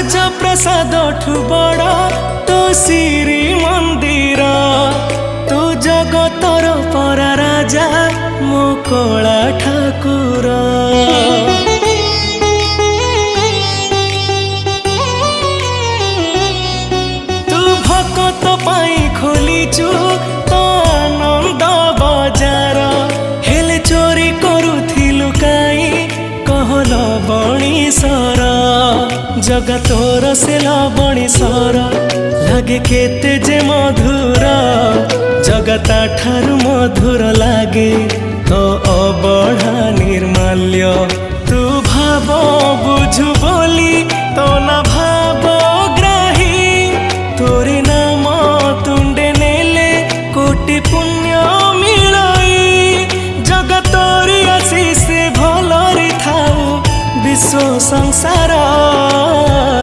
ରାଜପ୍ରସାଦ ଠୁ ବଡ଼ ତୋ ଶ୍ରୀ ମନ୍ଦିର। ତୁ ଜଗତର ପରା ରାଜା ମୋ କଳା ଠାକୁର। ତୁ ଭକତ ପାଇଁ ଖୋଲିଛୁ ତ ଆନନ୍ଦ ବଜାର। ହେଲେ ଚୋରି କରୁଥିଲୁ କାଇଁ କହଲ ବଣିସର। जगा तोर से लवणीश्वर लागे केते जे मधुर। जगता ठारु मधुर लागे तो अबढ़ा निर्माल्य। तू भाव बुझु बोली तो ना